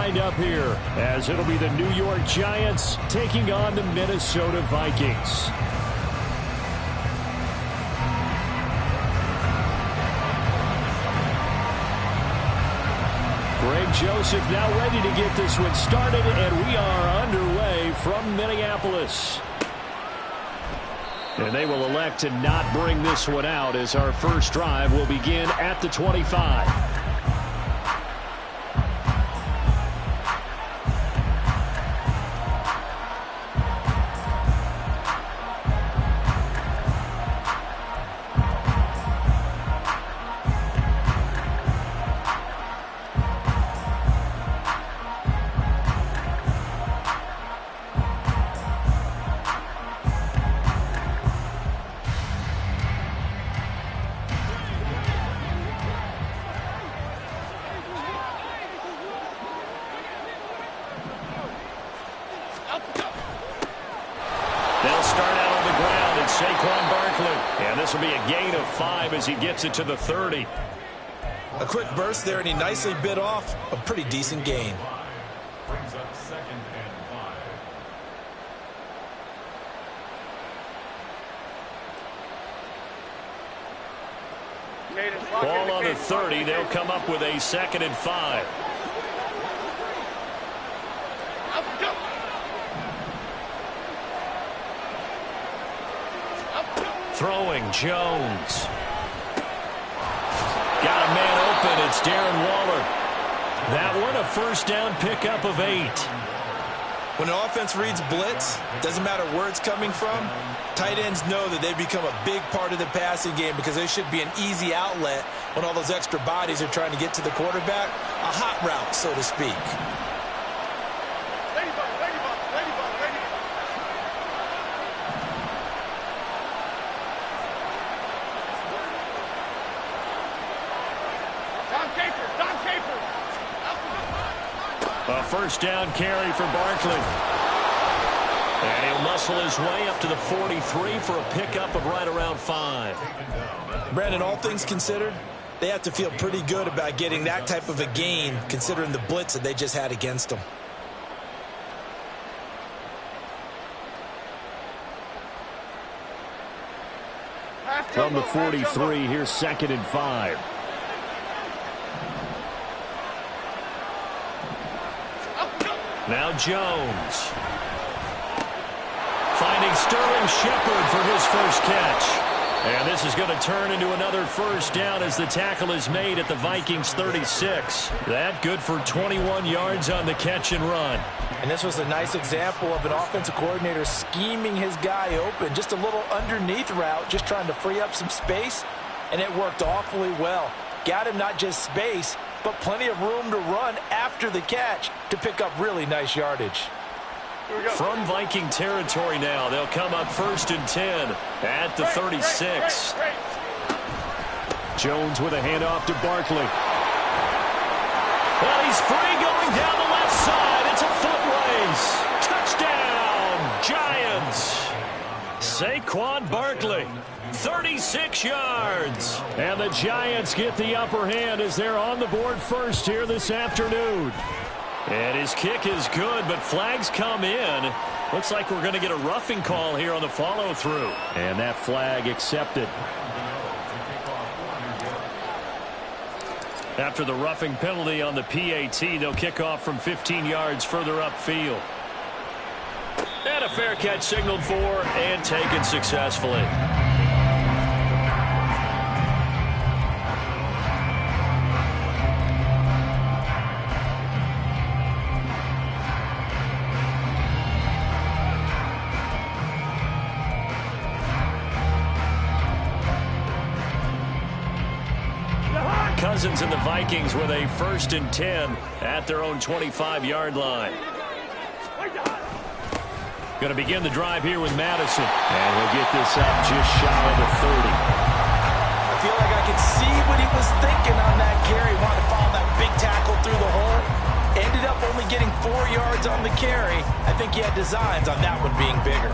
lined up here, as it'll be the New York Giants taking on the Minnesota Vikings. Greg Joseph now ready to get this one started, and we are underway from Minneapolis. And they will elect to not bring this one out, as our first drive will begin at the 25. They'll start out on the ground, and Saquon Barkley. And this will be a gain of 5 as he gets it to the 30. A quick burst there, and he nicely bit off a pretty decent gain. Brings up 2nd and 5. Ball on the 30. They'll come up with a 2nd and 5. Throwing, Jones. Got a man open. It's Darren Waller. That one, a first down pickup of 8. When an offense reads blitz, doesn't matter where it's coming from, tight ends know that they've become a big part of the passing game because they should be an easy outlet when all those extra bodies are trying to get to the quarterback. A hot route, so to speak. A first down carry for Barkley. And he'll muscle his way up to the 43 for a pickup of right around 5. Brandon, all things considered, they have to feel pretty good about getting that type of a gain considering the blitz that they just had against them. From the 43, here's 2nd and 5. Now Jones. Finding Sterling Shepard for his first catch. And this is going to turn into another first down as the tackle is made at the Vikings 36. That good for 21 yards on the catch and run. And this was a nice example of an offensive coordinator scheming his guy open. Just a little underneath route, just trying to free up some space. And it worked awfully well. Got him not just space, but plenty of room to run after the catch to pick up really nice yardage. From Viking territory now, they'll come up 1st and 10 at the 36. Jones with a handoff to Barkley. Well, he's free going down the left side. It's a foot race. Touchdown, Giants. Saquon Barkley. 36 yards. And the Giants get the upper hand as they're on the board first here this afternoon. And his kick is good, but flags come in. Looks like we're going to get a roughing call here on the follow-through. And that flag accepted. After the roughing penalty on the PAT, they'll kick off from 15 yards further upfield. And a fair catch signaled for and taken successfully. Cousins and the Vikings with a 1st and 10 at their own 25-yard line. Going to begin the drive here with Madison. And he'll get this up just shy of the 30. I feel like I could see what he was thinking on that carry. Wanted to follow that big tackle through the hole. Ended up only getting 4 yards on the carry. I think he had designs on that one being bigger.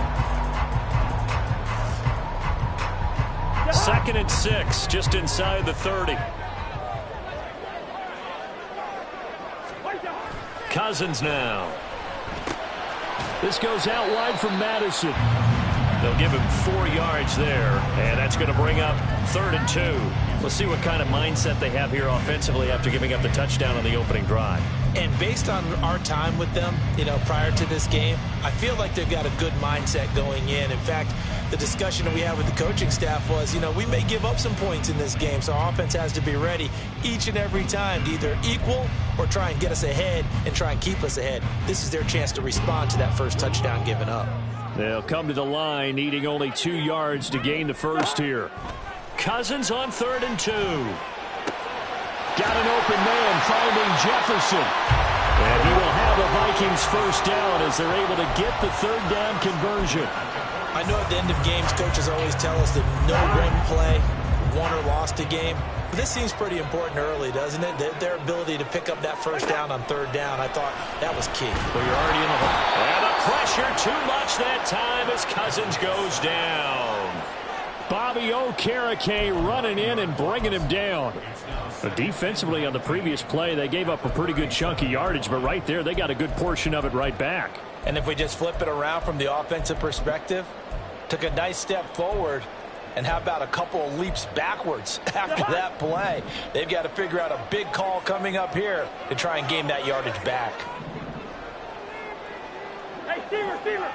2nd and 6, just inside the 30. Cousins now. This goes out wide from Madison. They'll give him 4 yards there, and that's going to bring up 3rd and 2. Let's see what kind of mindset they have here offensively after giving up the touchdown on the opening drive. And based on our time with them, prior to this game, I feel like they've got a good mindset going in. In fact, the discussion that we had with the coaching staff was, we may give up some points in this game, so our offense has to be ready each and every time to either equal or try and get us ahead and try and keep us ahead. This is their chance to respond to that first touchdown given up. They'll come to the line, needing only 2 yards to gain the first here. Cousins on 3rd and 2. Got an open man, finding Jefferson. And he will have the Vikings first down as they're able to get the 3rd down conversion. I know at the end of games, coaches always tell us that no one play won or lost a game. But this seems pretty important early, doesn't it? Their ability to pick up that first down on 3rd down, I thought that was key. Well, you're already in the hole. And the pressure too much that time as Cousins goes down. Bobby Okereke running in and bringing him down. But defensively on the previous play, they gave up a pretty good chunk of yardage, but right there, they got a good portion of it right back. And if we just flip it around from the offensive perspective, took a nice step forward, and how about a couple of leaps backwards after that play? They've got to figure out a big call coming up here to try and gain that yardage back. Hey, Stever!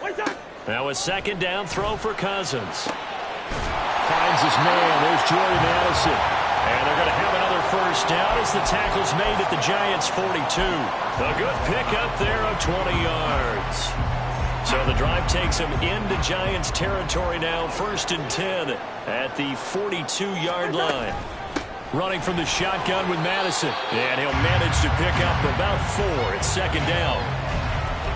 What's up? Now a 2nd down throw for Cousins. Finds his man. There's Jordan Addison. And they're going to have another first down as the tackle's made at the Giants' 42. A good pickup there of 20 yards. So the drive takes him into Giants territory now, 1st and 10 at the 42-yard line. Running from the shotgun with Madison. And he'll manage to pick up about 4. It's 2nd down.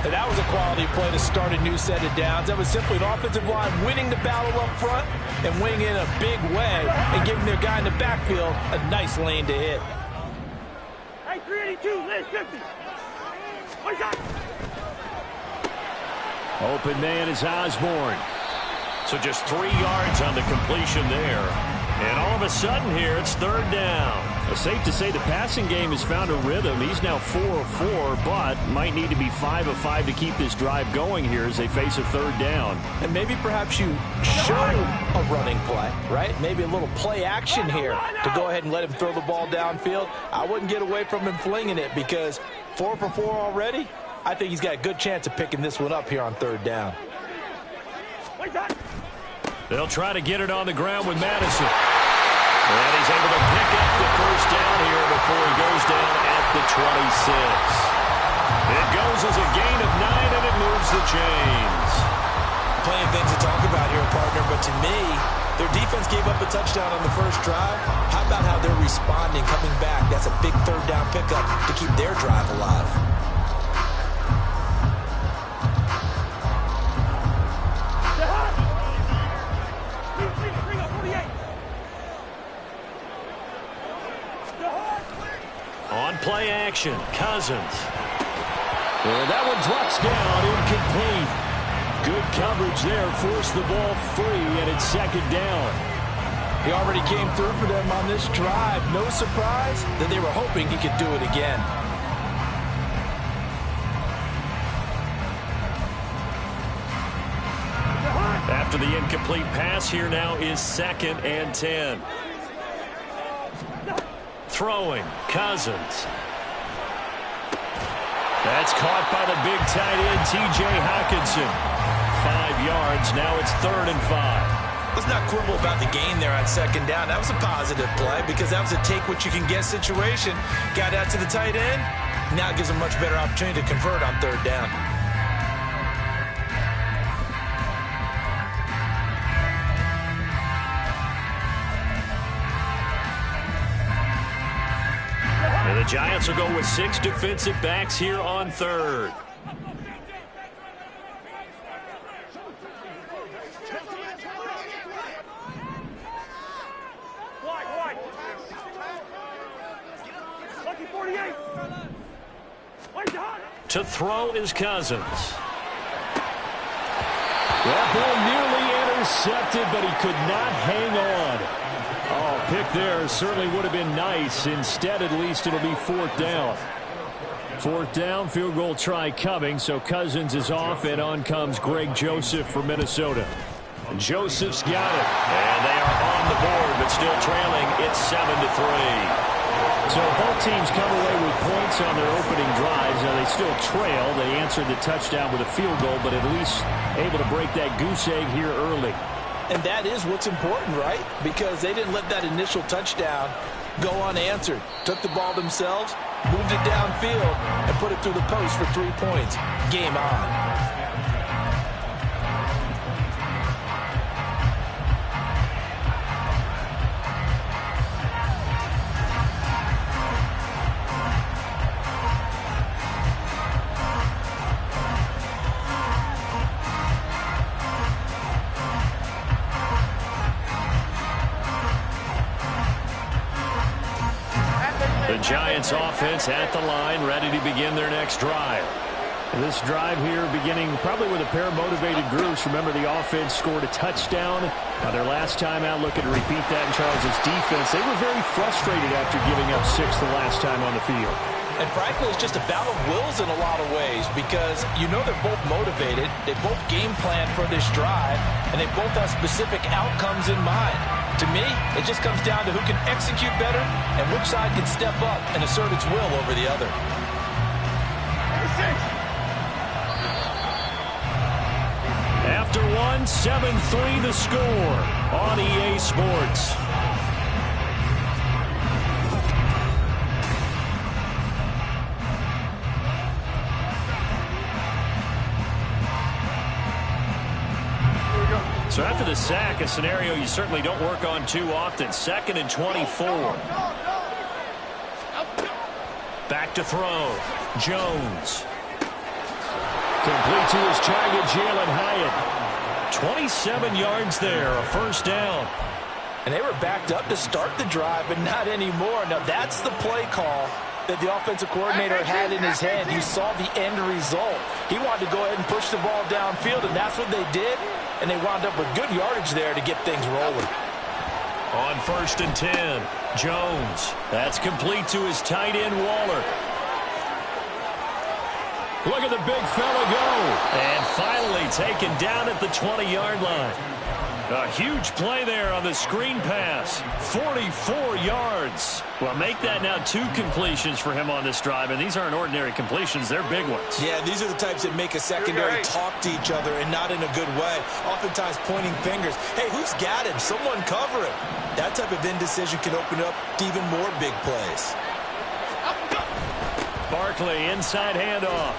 And that was a quality play to start a new set of downs. That was simply an offensive line winning the battle up front and winning in a big way and giving their guy in the backfield a nice lane to hit. Hey, 382, Liz 50. What's up? Open man is Osborne. So just 3 yards on the completion there. And all of a sudden here, it's 3rd down. It's safe to say the passing game has found a rhythm. He's now 4 of 4, but might need to be 5 of 5 to keep this drive going here as they face a 3rd down. And maybe perhaps you show a running play, right? Maybe a little play action here to go ahead and let him throw the ball downfield. I wouldn't get away from him flinging it because 4 for 4 already. I think he's got a good chance of picking this one up here on 3rd down. They'll try to get it on the ground with Madison. And he's able to pick up the first down here before he goes down at the 26. It goes as a gain of 9, and it moves the chains. Plenty of things to talk about here, partner, but to me, their defense gave up a touchdown on the first drive. How about how they're responding, coming back? That's a big 3rd down pickup to keep their drive alive. On play action, Cousins. And that one drops down, incomplete. Good coverage there, forced the ball free, and it's 2nd down. He already came through for them on this drive. No surprise that they were hoping he could do it again. After the incomplete pass, here now is 2nd and 10. Throwing, Cousins. That's caught by the big tight end, T.J. Hockenson. 5 yards, now it's 3rd and 5. Let's not quibble about the gain there on 2nd down. That was a positive play because that was a take-what-you-can-get situation. Got out to the tight end. Now it gives him a much better opportunity to convert on 3rd down. And the Giants will go with 6 defensive backs here on 3rd. To throw is Cousins. That ball nearly intercepted, but he could not hang on. Oh, pick there certainly would have been nice. Instead, at least, it'll be 4th down. Fourth down, field goal try coming, so Cousins is off, and on comes Greg Joseph from Minnesota. Joseph's got it. And they are on the board, but still trailing. It's 7-3. So both teams come away with points on their opening drives. Now they still trail. They answered the touchdown with a field goal, but at least able to break that goose egg here early. And that is what's important, right? Because they didn't let that initial touchdown go unanswered. Took the ball themselves, moved it downfield, and put it through the post for 3 points. Game on. The Giants offense at the line, ready to begin their next drive. And this drive here beginning probably with a pair of motivated groups. Remember, the offense scored a touchdown their last time out, looking to repeat that in Charles' defense. They were very frustrated after giving up 6 the last time on the field. And frankly, it's just a battle of wills in a lot of ways because you know they're both motivated, they both game plan for this drive, and they both have specific outcomes in mind. To me, it just comes down to who can execute better and which side can step up and assert its will over the other. After one, 7-3 the score on EA Sports. So after the sack, a scenario you certainly don't work on too often. 2nd and 24. Back to throw. Jones. Complete to his target, Jalen Hyatt. 27 yards there, a first down. And they were backed up to start the drive, but not anymore. Now that's the play call that the offensive coordinator had in his head. You saw the end result. He wanted to go ahead and push the ball downfield, and that's what they did. And they wound up with good yardage there to get things rolling. On 1st and 10, Jones. That's complete to his tight end, Waller. Look at the big fella go. And finally taken down at the 20-yard line. A huge play there on the screen pass. 44 yards. Well, make that now 2 completions for him on this drive, and these aren't ordinary completions. They're big ones. Yeah, these are the types that make a secondary talk to each other and not in a good way. Oftentimes pointing fingers. Hey, who's got him? Someone cover him. That type of indecision can open up to even more big plays. Barkley, inside handoff.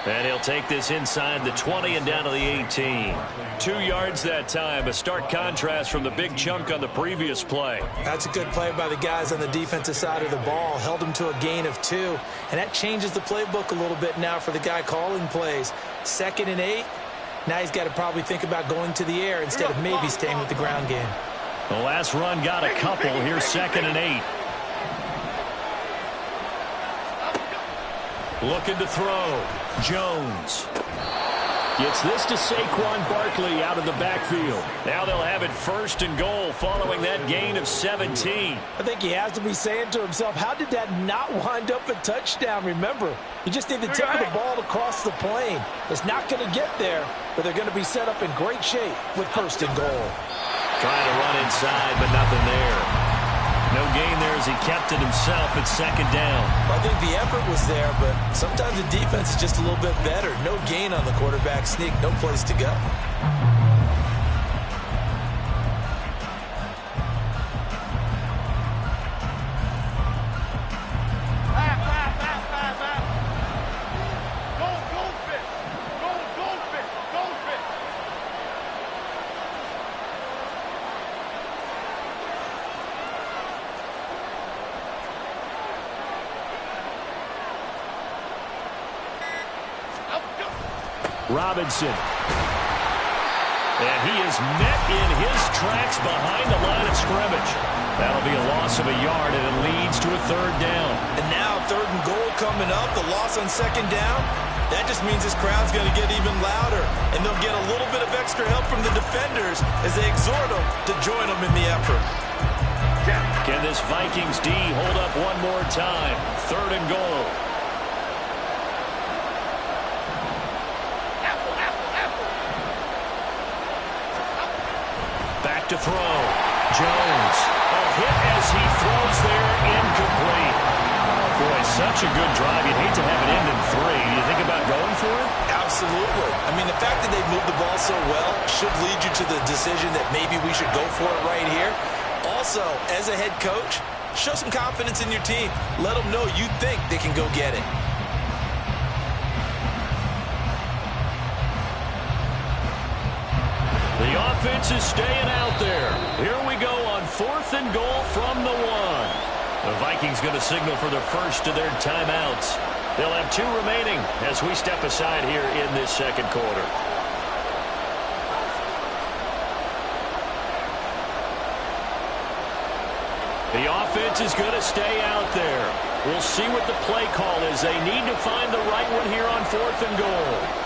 And he'll take this inside the 20 and down to the 18. 2 yards that time. A stark contrast from the big chunk on the previous play. That's a good play by the guys on the defensive side of the ball. Held him to a gain of 2. And that changes the playbook a little bit now for the guy calling plays. 2nd and 8. Now he's got to probably think about going to the air instead of maybe staying with the ground game. The last run got a couple. Here's 2nd and 8. Looking to throw. Jones. Gets this to Saquon Barkley out of the backfield. Now they'll have it 1st and goal following that gain of 17. I think he has to be saying to himself, how did that not wind up a touchdown? Remember, you just need to tip the ball across the plane. It's not going to get there, but they're going to be set up in great shape with 1st and goal. Trying to run inside, but nothing there. No gain there as he kept it himself at 2nd down. I think the effort was there, but sometimes the defense is just a little bit better. No gain on the quarterback sneak, no place to go. Robinson. And he is met in his tracks behind the line of scrimmage. That'll be a loss of a yard, and it leads to a 3rd down. And now 3rd and goal coming up, the loss on 2nd down. That just means this crowd's going to get even louder, and they'll get a little bit of extra help from the defenders as they exhort them to join them in the effort. Can this Vikings D hold up one more time? 3rd and goal. back to throw. Jones. A hit as he throws there, incomplete. Boy, such a good drive. You'd hate to have it end in 3. Do you think about going for it? Absolutely. I mean, the fact that they moved the ball so well should lead you to the decision that maybe we should go for it right here. Also, as a head coach, show some confidence in your team. Let them know you think they can go get it. The offense is staying out there. Here we go on 4th and goal from the 1. The Vikings going to signal for the first of their timeouts. They'll have 2 remaining as we step aside here in this second quarter. The offense is going to stay out there. We'll see what the play call is. They need to find the right one here on 4th and goal.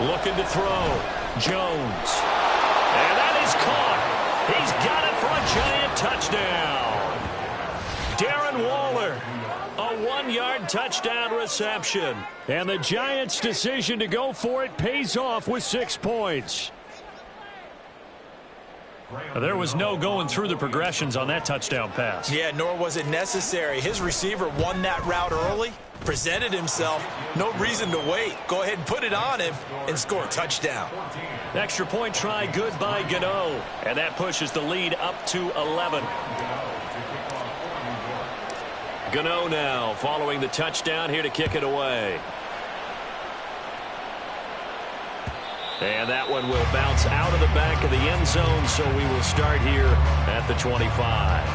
Looking to throw. Jones. And that is caught. He's got it for a giant touchdown. Darren Waller. A 1-yard touchdown reception. And the Giants' decision to go for it pays off with 6 points. There was no going through the progressions on that touchdown pass. Yeah, nor was it necessary. His receiver won that route early, presented himself. No reason to wait. Go ahead and put it on him and score a touchdown. Extra point try good by Gano. And that pushes the lead up to 11. Gano now following the touchdown here to kick it away. And that one will bounce out of the back of the end zone, so we will start here at the 25.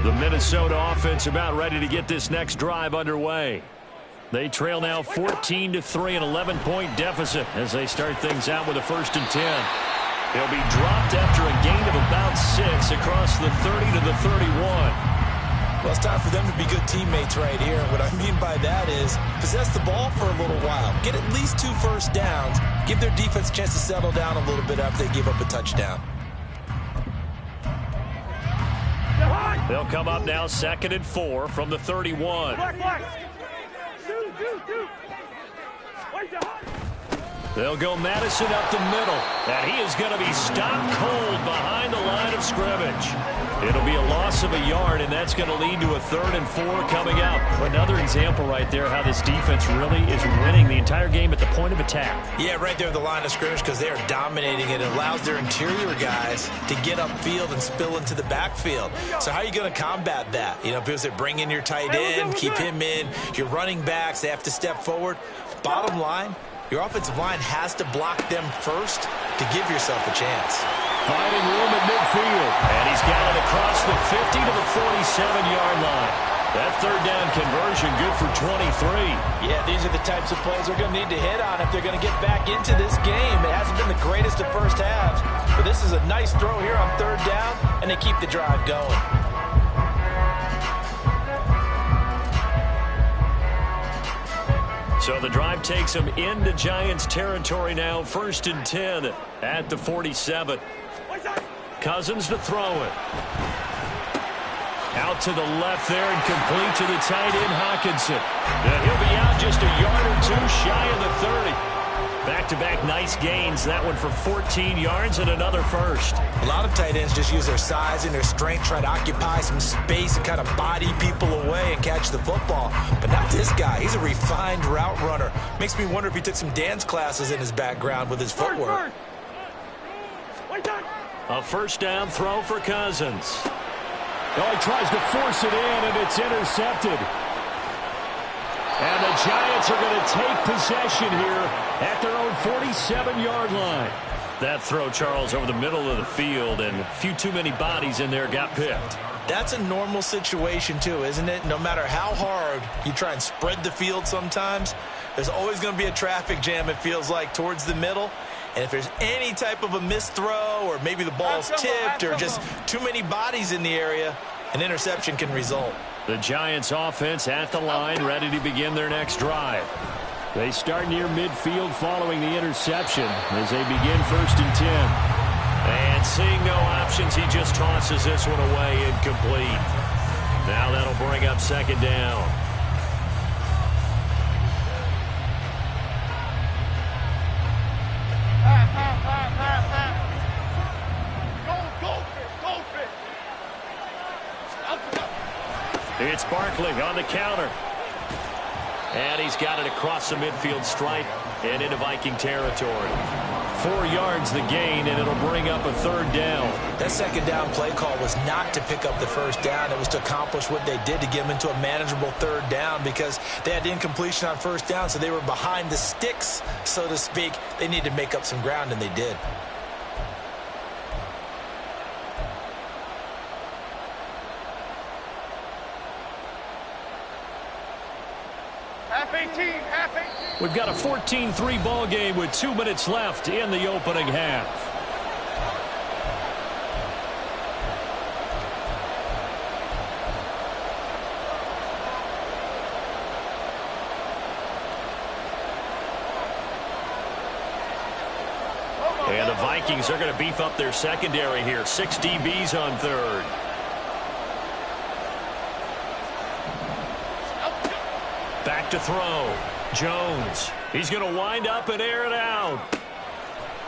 The Minnesota offense about ready to get this next drive underway. They trail now 14-3, an 11-point deficit as they start things out with a 1st and 10. They'll be dropped after a gain of about 6 across the 30 to the 31. Well, it's time for them to be good teammates right here. What I mean by that is possess the ball for a little while. Get at least 2 first downs. Give their defense a chance to settle down a little bit after they give up a touchdown. They'll come up now 2nd and 4 from the 31. They'll go Madison up the middle, and he is going to be stopped cold behind the line of scrimmage. It'll be a loss of a yard, and that's going to lead to a 3rd and 4 coming up. Another example right there how this defense really is winning the entire game at the point of attack. Yeah, right there at the line of scrimmage because they are dominating it. It allows their interior guys to get upfield and spill into the backfield. So how are you going to combat that? You know, because they bring in your tight end, keep him in. Your running backs, they have to step forward. Bottom line, your offensive line has to block them first to give yourself a chance. Finding room at midfield. And he's got it across the 50 to the 47-yard line. That 3rd down conversion good for 23. Yeah, these are the types of plays they're going to need to hit on if they're going to get back into this game. It hasn't been the greatest of first halves, but this is a nice throw here on 3rd down, and they keep the drive going. So the drive takes them into Giants territory now. 1st and 10 at the 47. Cousins to throw it. Out to the left there and complete to the tight end Hockenson. And he'll be out just a yard or 2 shy of the 30. Back-to-back nice gains. That one for 14 yards and another first. A lot of tight ends just use their size and their strength, try to occupy some space and kind of body people away and catch the football. But not this guy. He's a refined route runner. Makes me wonder if he took some dance classes in his background with his footwork. A 1st down throw for Cousins. Oh, he tries to force it in, and it's intercepted. And the Giants are going to take possession here at their own 47-yard line. That throw, Charles, over the middle of the field, and a few too many bodies in there got picked. That's a normal situation, too, isn't it? No matter how hard you try and spread the field sometimes, there's always going to be a traffic jam, it feels like, towards the middle. And if there's any type of a missed throw or maybe the ball's tipped or just too many bodies in the area, an interception can result. The Giants offense at the line, ready to begin their next drive. They start near midfield following the interception as they begin 1st and 10. And seeing no options, he just tosses this one away, incomplete. Now that'll bring up 2nd down. It's Barkley on the counter. And he's got it across the midfield stripe and into Viking territory. 4 yards the gain, and it'll bring up a 3rd down. That 2nd down play call was not to pick up the 1st down. It was to accomplish what they did to get them into a manageable 3rd down because they had incompletion on 1st down, so they were behind the sticks, so to speak. They needed to make up some ground, and they did. We've got a 14-3 ball game with 2 minutes left in the opening half. And the Vikings are going to beef up their secondary here. 6 DBs on 3rd. Back to throw. Jones. He's going to wind up and air it out.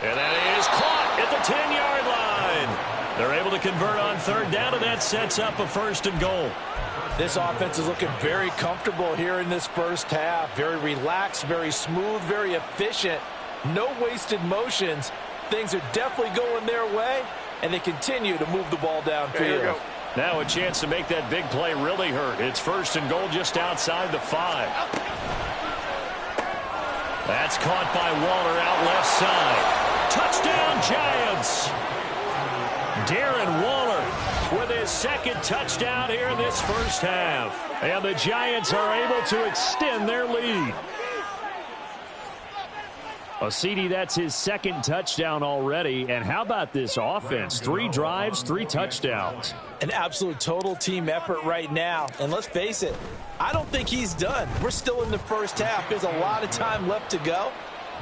And that is caught at the 10-yard line. They're able to convert on 3rd down, and that sets up a 1st and goal. This offense is looking very comfortable here in this 1st half. Very relaxed, very smooth, very efficient. No wasted motions. Things are definitely going their way, and they continue to move the ball downfield. Now a chance to make that big play really hurt. It's 1st and goal just outside the 5. That's caught by Waller out left side. Touchdown, Giants! Darren Waller with his 2nd touchdown here in this 1st half. And the Giants are able to extend their lead. CD, that's his 2nd touchdown already. And how about this offense? 3 drives, 3 touchdowns. An absolute total team effort right now. And let's face it, I don't think he's done. We're still in the 1st half. There's a lot of time left to go.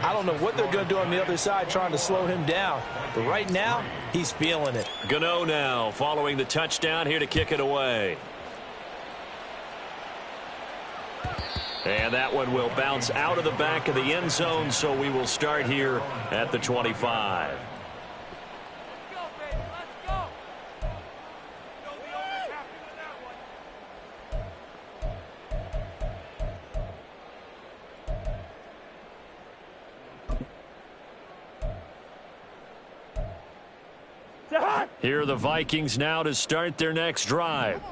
I don't know what they're going to do on the other side trying to slow him down. But right now, he's feeling it. Gano now following the touchdown here to kick it away. And that one will bounce out of the back of the end zone, so we will start here at the 25. Here are the Vikings now to start their next drive.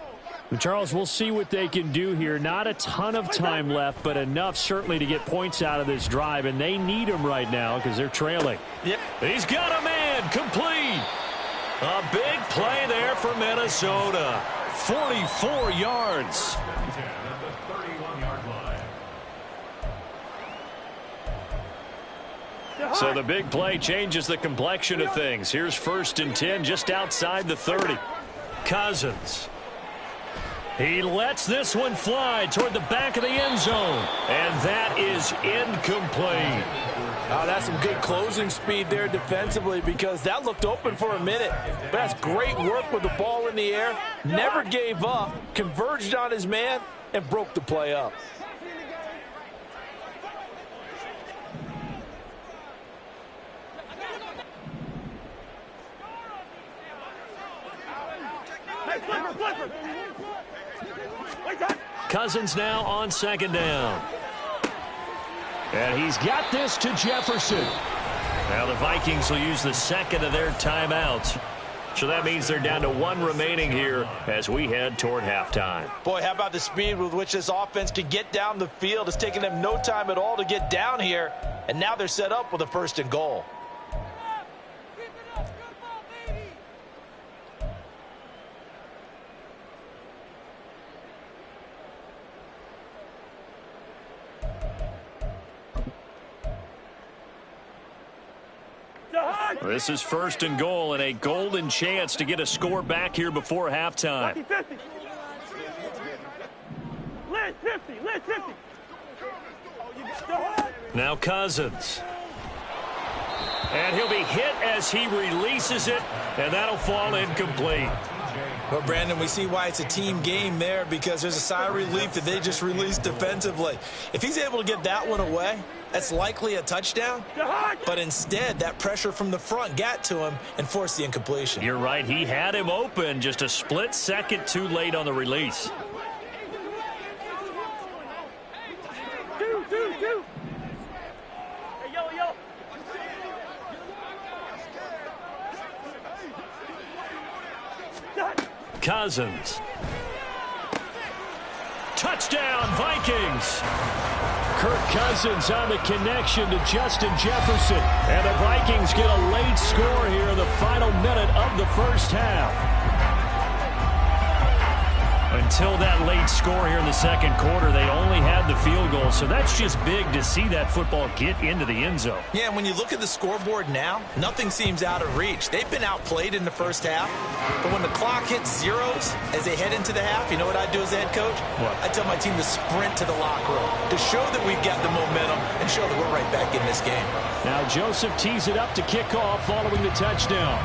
Charles, we'll see what they can do here. Not a ton of time left, but enough certainly to get points out of this drive, and they need them right now because they're trailing. Yep. He's got a man complete. A big play there for Minnesota. 44 yards. So the big play changes the complexion of things. Here's 1st and 10 just outside the 30. Cousins. He lets this one fly toward the back of the end zone. And that is incomplete. Oh, that's some good closing speed there defensively because that looked open for a minute. But that's great work with the ball in the air. Never gave up, converged on his man, and broke the play up. Cousins now on 2nd down. And he's got this to Jefferson. Now the Vikings will use the 2nd of their timeouts. So that means they're down to 1 remaining here as we head toward halftime. Boy, how about the speed with which this offense can get down the field? It's taken them no time at all to get down here. And now they're set up with a 1st and goal. This is 1st and goal and a golden chance to get a score back here before halftime. 50. Liz 50. Liz 50. Now Cousins. And he'll be hit as he releases it, and that'll fall incomplete. Well, Brandon, we see why it's a team game there, because there's a sigh of relief that they just released defensively. If he's able to get that one away, that's likely a touchdown. But instead, that pressure from the front got to him and forced the incompletion. You're right. He had him open, just a split second too late on the release. 2. Hey, yo. Cousins. Touchdown, Vikings. Kirk Cousins on the connection to Justin Jefferson. And the Vikings get a late score here in the final minute of the first half. Until that late score here in the second quarter, they only had the field goal. So that's just big to see that football get into the end zone. Yeah, and when you look at the scoreboard now, nothing seems out of reach. They've been outplayed in the first half. But when the clock hits zeros as they head into the half, you know what I do as the head coach? What? I tell my team to sprint to the locker room to show that we've got the momentum and show that we're right back in this game. Now Joseph tees it up to kick off following the touchdown.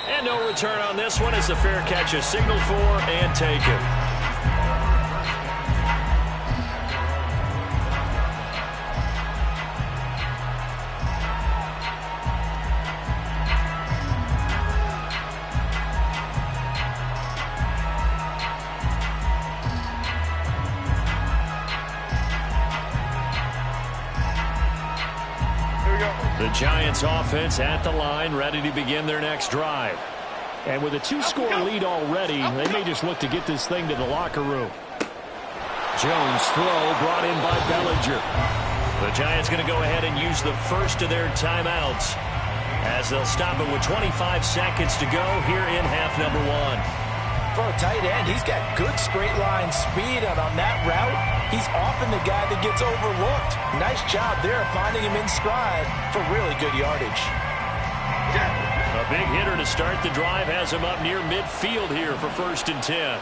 And no return on this one as the fair catch is signaled for and taken. The Giants offense at the line, ready to begin their next drive. And with a 2-score lead already, they may just look to get this thing to the locker room. Jones throw brought in by Bellinger. The Giants going to go ahead and use the first of their timeouts as they'll stop it with 25 seconds to go here in half number 1. For a tight end, he's got good straight line speed, and on that route, he's often the guy that gets overlooked. Nice job there finding him in stride for really good yardage. A big hitter to start the drive has him up near midfield here for 1st and 10.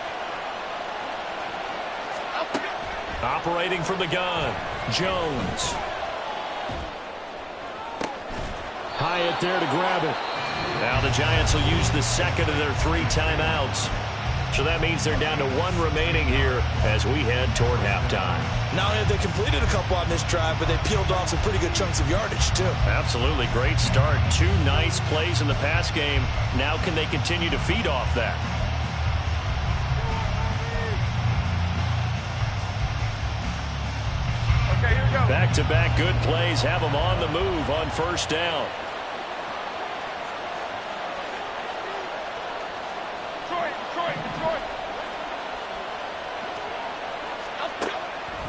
Operating from the gun, Jones. Hyatt there to grab it. Now the Giants will use the second of their 3 timeouts. So that means they're down to 1 remaining here as we head toward halftime. Not only have they completed a couple on this drive, but they peeled off some pretty good chunks of yardage, too. Absolutely. Great start. 2 nice plays in the pass game. Now can they continue to feed off that? Okay, here we go. Back-to-back good plays have them on the move on 1st down.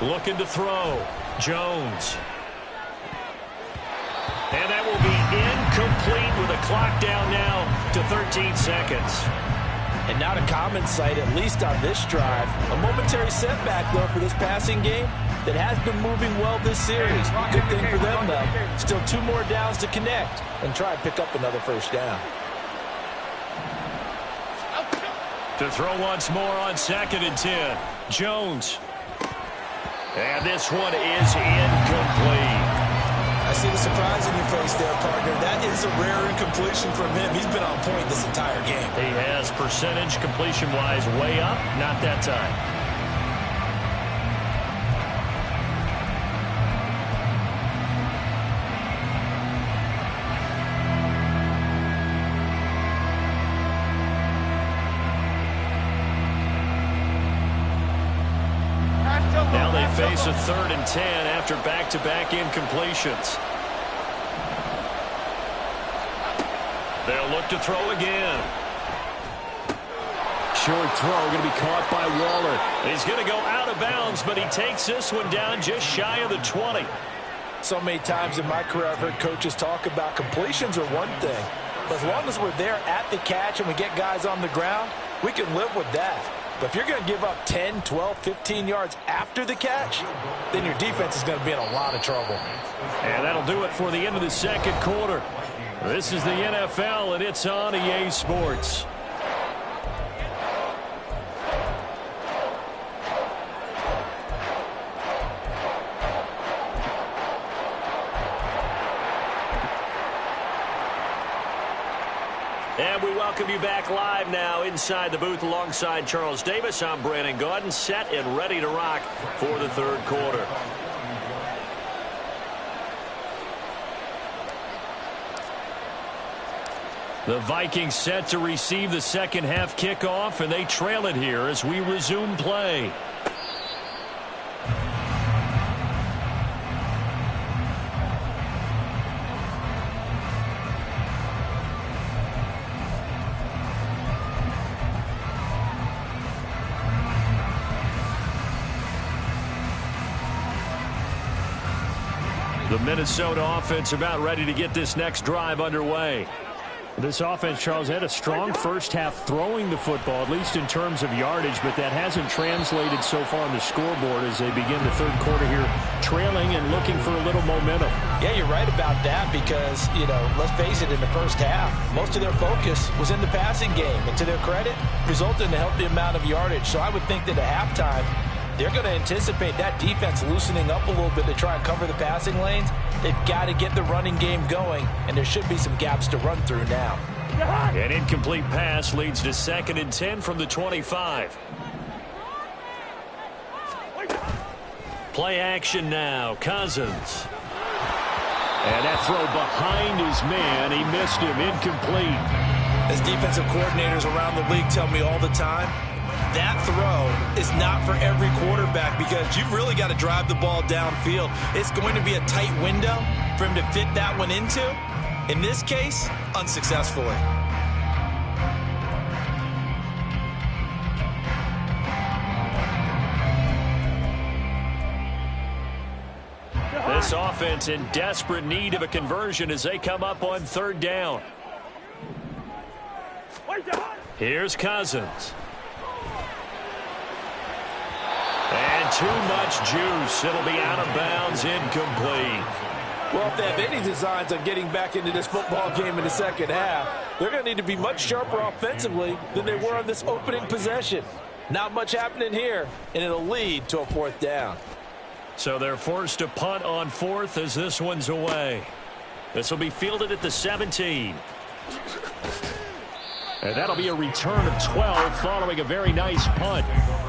Looking to throw. Jones. And that will be incomplete with a clock down now to 13 seconds. And not a common sight, at least on this drive. A momentary setback, though, for this passing game that has been moving well this series. Good thing for them, though. Still 2 more downs to connect and try and pick up another 1st down. To throw once more on 2nd and 10. Jones. And this one is incomplete. I see the surprise in your face there, partner. That is a rare incompletion from him. He's been on point this entire game. He has percentage completion-wise way up. Not that time. Now they face a 3rd and 10 after back-to-back incompletions. They'll look to throw again. Short throw going to be caught by Waller. He's going to go out of bounds, but he takes this one down just shy of the 20. So many times in my career I've heard coaches talk about completions are one thing. But as long as we're there at the catch and we get guys on the ground, we can live with that. But if you're going to give up 10, 12, 15 yards after the catch, then your defense is going to be in a lot of trouble. And that'll do it for the end of the second quarter. This is the NFL, and it's on EA Sports. And we welcome you back live now inside the booth alongside Charles Davis. I'm Brandon Gaudin, set and ready to rock for the third quarter. The Vikings set to receive the second half kickoff, and they trail it here as we resume play. The Minnesota offense about ready to get this next drive underway. This offense, Charles, had a strong first half throwing the football, at least in terms of yardage, but that hasn't translated so far on the scoreboard as they begin the third quarter here, trailing and looking for a little momentum. Yeah, you're right about that because, let's face it, in the first half, most of their focus was in the passing game. And to their credit, resulted in a healthy amount of yardage. So I would think that at halftime, they're going to anticipate that defense loosening up a little bit to try and cover the passing lanes. They've got to get the running game going, and there should be some gaps to run through now. An incomplete pass leads to 2nd and 10 from the 25. Play action now. Cousins. And that throw behind his man. He missed him. Incomplete. As defensive coordinators around the league tell me all the time, that throw is not for every quarterback because you've really got to drive the ball downfield. It's going to be a tight window for him to fit that one into. In this case, unsuccessfully. This offense in desperate need of a conversion as they come up on 3rd down. Here's Cousins. And too much juice. It'll be out of bounds, incomplete. Well, if they have any designs on getting back into this football game in the second half, they're going to need to be much sharper offensively than they were on this opening possession. Not much happening here, and it'll lead to a 4th down. So they're forced to punt on 4th as this one's away. This will be fielded at the 17. And that'll be a return of 12 following a very nice punt.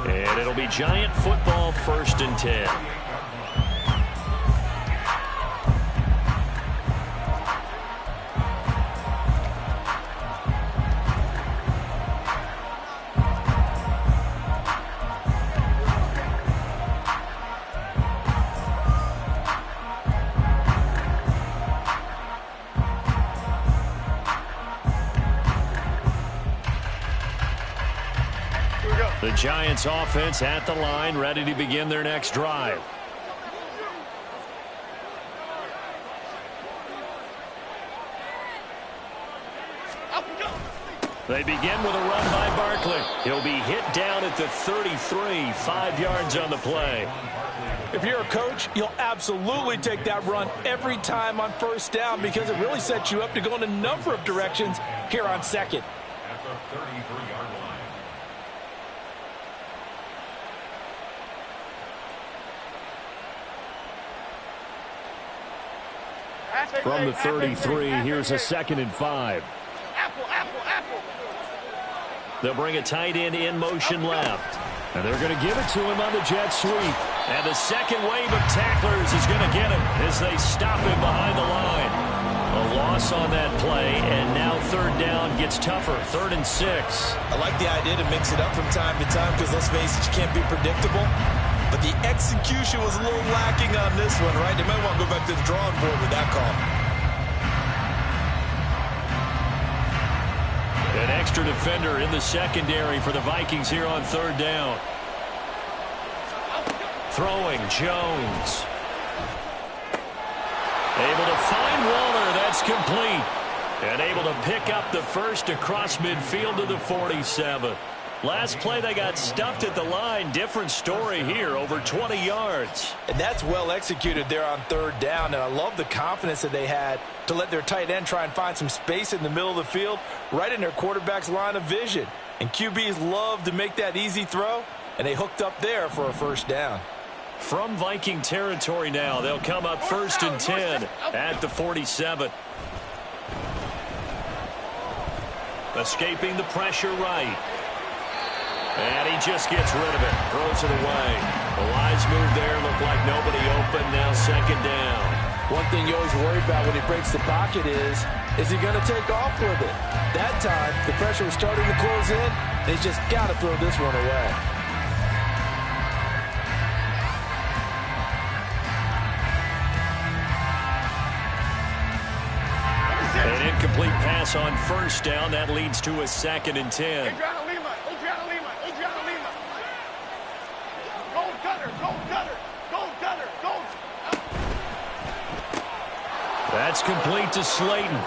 And it'll be Giant football, 1st and 10. The Giants offense at the line, ready to begin their next drive. They begin with a run by Barkley. He'll be hit down at the 33, 5 yards on the play. If you're a coach, you'll absolutely take that run every time on 1st down because it really sets you up to go in a number of directions here on 2nd. At the 33-yard line. From the 33, here's a 2nd and 5. They'll bring a tight end in motion left. And they're going to give it to him on the jet sweep. And the second wave of tacklers is going to get him as they stop him behind the line. A loss on that play, and now 3rd down gets tougher. 3rd and 6. I like the idea to mix it up from time to time because, let's face it, you can't be predictable. But the execution was a little lacking on this one, right? They might want to go back to the drawing board with that call. An extra defender in the secondary for the Vikings here on 3rd down. Throwing, Jones. Able to find Waller. That's complete. And able to pick up the first across midfield to the 47. Last play, they got stuffed at the line. Different story here, over 20 yards. And that's well executed there on third down. And I love the confidence that they had to let their tight end try and find some space in the middle of the field, right in their quarterback's line of vision. And QBs love to make that easy throw, and they hooked up there for a first down. From Viking territory now, they'll come up 1st and 10 at the 47. Escaping the pressure right. And he just gets rid of it. Throws it away. The wise move there. Looked like nobody open. Now 2nd down. One thing you always worry about when he breaks the pocket is he going to take off with it? That time, the pressure was starting to close in, and he's just got to throw this one away. An incomplete pass on 1st down. That leads to a 2nd and 10. That's complete to Slayton.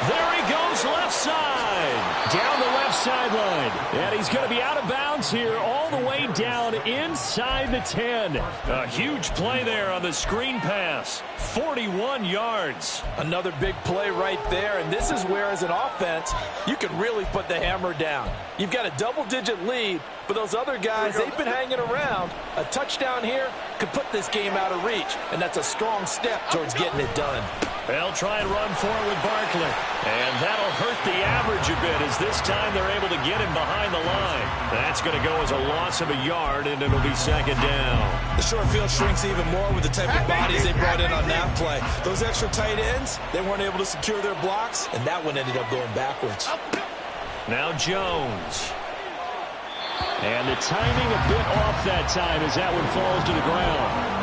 There he goes, left side. Down the left sideline. And he's going to be out of bounds here all the way down inside the 10. A huge play there on the screen pass. 41 yards. Another big play right there, and this is where, as an offense, you can really put the hammer down. You've got a double-digit lead, but those other guys, they've been hanging around. A touchdown here could put this game out of reach, and that's a strong step towards getting it done. They'll try and run for it with Barkley. And that'll hurt the average a bit, as this time they're able to get him behind the line. That's going to go as a loss of a yard, and it'll be 2nd down. The short field shrinks even more with the type of bodies they brought in on that play. Those extra tight ends, they weren't able to secure their blocks, and that one ended up going backwards. Now Jones. And the timing a bit off that time as that one falls to the ground.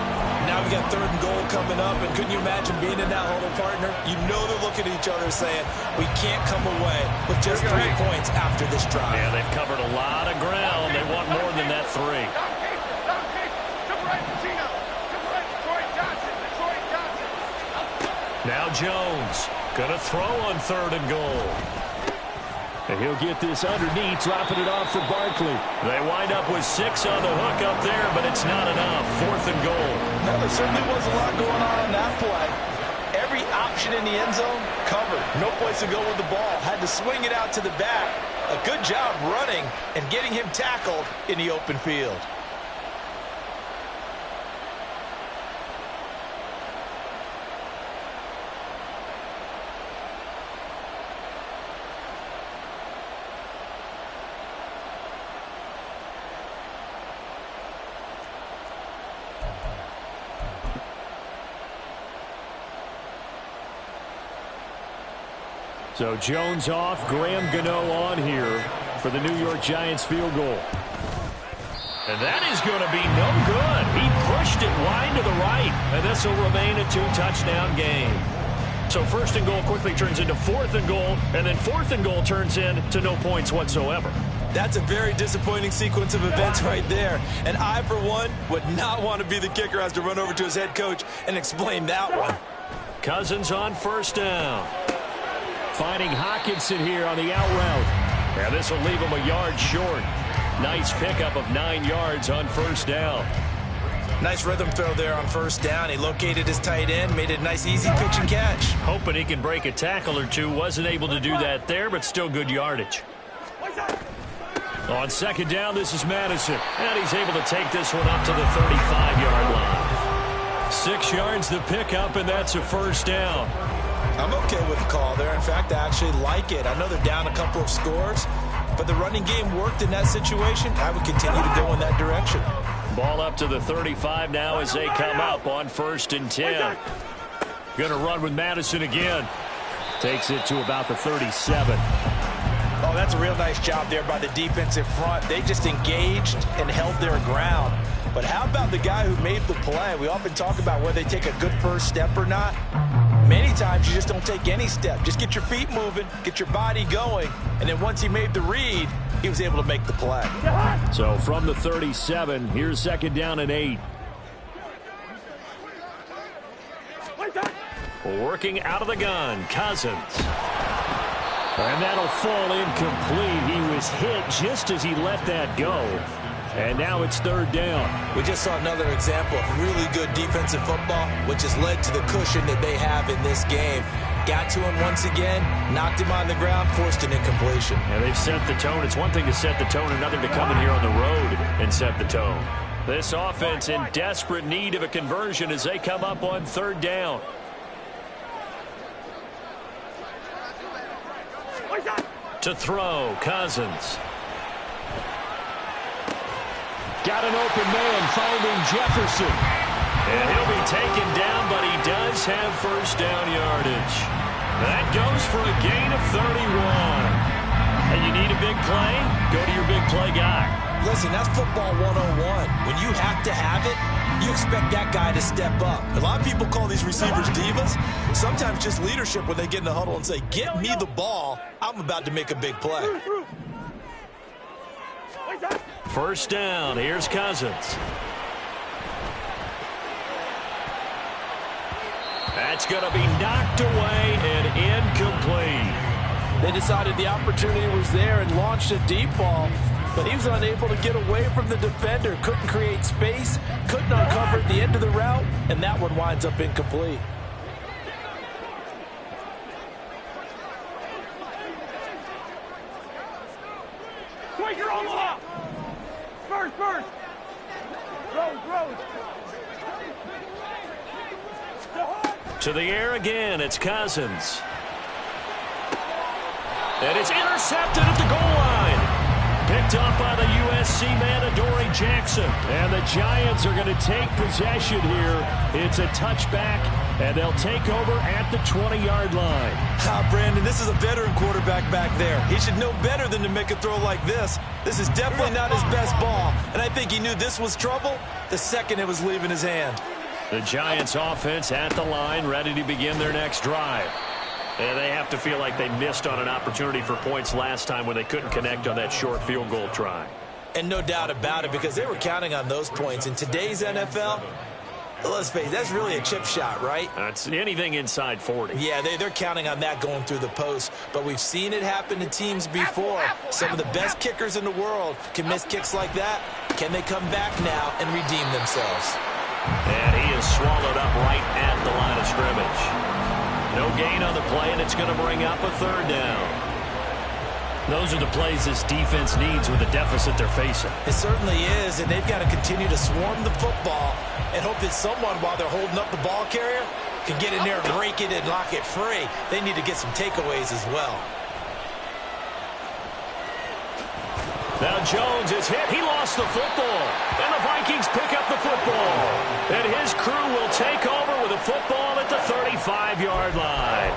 Now we got 3rd and goal coming up, and couldn't you imagine being in that huddle, partner? You know they're looking at each other saying, we can't come away with just 3 points after this drive. Yeah, they've covered a lot of ground. They want more than that 3. Now Jones gonna throw on 3rd and goal. And he'll get this underneath, dropping it off for Barkley. They wind up with 6 on the hook up there, but it's not enough. 4th and goal. No, there certainly was a lot going on that play. Every option in the end zone covered. No place to go with the ball. Had to swing it out to the back. A good job running and getting him tackled in the open field. So Jones off, Graham Gano on here for the New York Giants field goal. And that is going to be no good. He pushed it wide to the right, and this will remain a 2-touchdown game. So 1st and goal quickly turns into 4th and goal, and then 4th and goal turns into no points whatsoever. That's a very disappointing sequence of events right there. And I, for one, would not want to be the kicker who has to run over to his head coach and explain that one. Cousins on 1st down. Finding Hockenson here on the out route. And this will leave him a yard short. Nice pickup of 9 yards on 1st down. Nice rhythm throw there on 1st down. He located his tight end, made it a nice, easy pitch and catch. Hoping he can break a tackle or two. Wasn't able to do that there, but still good yardage. On 2nd down, this is Madison. And he's able to take this one up to the 35-yard line. 6 yards the pickup, and that's a 1st down. I'm okay with the call there. In fact, I actually like it. I know they're down a couple of scores, but the running game worked in that situation. I would continue to go in that direction. Ball up to the 35 now as they come up on 1st and 10. Going to run with Madison again. Takes it to about the 37. Oh, that's a real nice job there by the defensive front. They just engaged and held their ground. But how about the guy who made the play? We often talk about whether they take a good first step or not. Many times you just don't take any step. Just get your feet moving, get your body going, and then once he made the read, he was able to make the play. So from the 37, here's 2nd down and 8. Working out of the gun, Cousins. And that'll fall incomplete. He was hit just as he let that go. And now it's third down. We just saw another example of really good defensive football, which has led to the cushion that they have in this game. Got to him once again, knocked him on the ground, forced an incompletion. And they've set the tone. It's one thing to set the tone, another to come in here on the road and set the tone. This offense in desperate need of a conversion as they come up on third down. To throw, Cousins. Got an open man, finding Jefferson. And he'll be taken down, but he does have first down yardage. That goes for a gain of 31. And you need a big play? Go to your big play guy. Listen, that's football 101. When you have to have it, you expect that guy to step up. A lot of people call these receivers divas. Sometimes just leadership when they get in the huddle and say, get me the ball. I'm about to make a big play. First down. Here's Cousins. That's going to be knocked away and incomplete. They decided the opportunity was there and launched a deep ball, but he was unable to get away from the defender. Couldn't create space, couldn't uncover the end of the route, and that one winds up incomplete. Quick, you're on the hop. First. Rose. To the air again, it's Cousins. And it's intercepted at the goal line. Picked up by the USC man, Adoree Jackson. And the Giants are going to take possession here. It's a touchback, and they'll take over at the 20-yard line. Brandon, this is a veteran quarterback back there. He should know better than to make a throw like this. This is definitely not his best ball, and I think he knew this was trouble the second it was leaving his hand. The Giants offense at the line, ready to begin their next drive. And they have to feel like they missed on an opportunity for points last time when they couldn't connect on that short field goal try. And no doubt about it, because they were counting on those points. In today's NFL, let's face it, that's really a chip shot, right? That's anything inside 40. Yeah, they're counting on that going through the post. But we've seen it happen to teams before. Some of the best kickers in the world can miss kicks like that. Can they come back now and redeem themselves? And he is swallowed up right at the line of scrimmage. No gain on the play, and it's going to bring up a third down. Those are the plays this defense needs with the deficit they're facing. It certainly is, and they've got to continue to swarm the football and hope that someone, while they're holding up the ball carrier, can get in there and rake it and lock it free. They need to get some takeaways as well. Now Jones is hit. He lost the football. And the Vikings pick up the football. And his crew will take over with a football at the 35-yard line.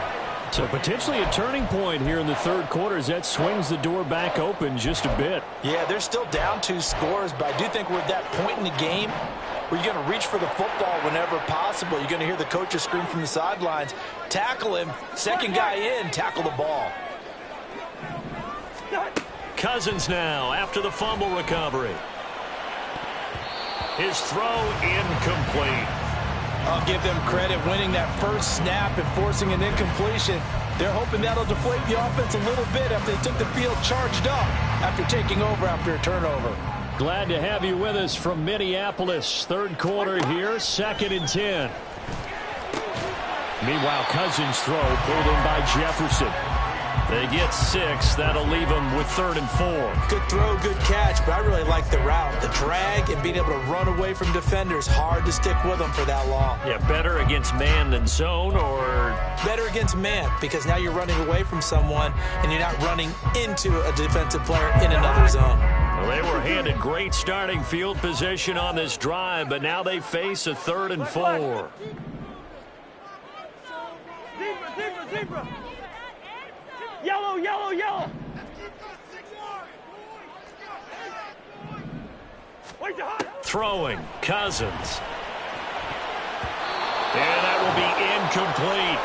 So potentially a turning point here in the third quarter as that swings the door back open just a bit. Yeah, they're still down 2 scores, but I do think we're at that point in the game where you're going to reach for the football whenever possible. You're going to hear the coaches scream from the sidelines, tackle him, second guy in, tackle the ball. Cousins now after the fumble recovery. His throw incomplete. I'll give them credit winning that first snap and forcing an incompletion. They're hoping that'll deflate the offense a little bit after they took the field charged up after taking over after a turnover. Glad to have you with us from Minneapolis. Third quarter here, 2nd and 10. Meanwhile, Cousins' throw pulled in by Jefferson. They get 6. That'll leave them with 3rd and 4. Good throw, good catch, but I really like the route. The drag and being able to run away from defenders. Hard to stick with them for that long. Yeah, better against man than zone, or better against man, because now you're running away from someone and you're not running into a defensive player in another zone. Well, they were handed great starting field position on this drive, but now they face a 3rd and 4. Zebra. Yellow. Throwing, Cousins. And that will be incomplete.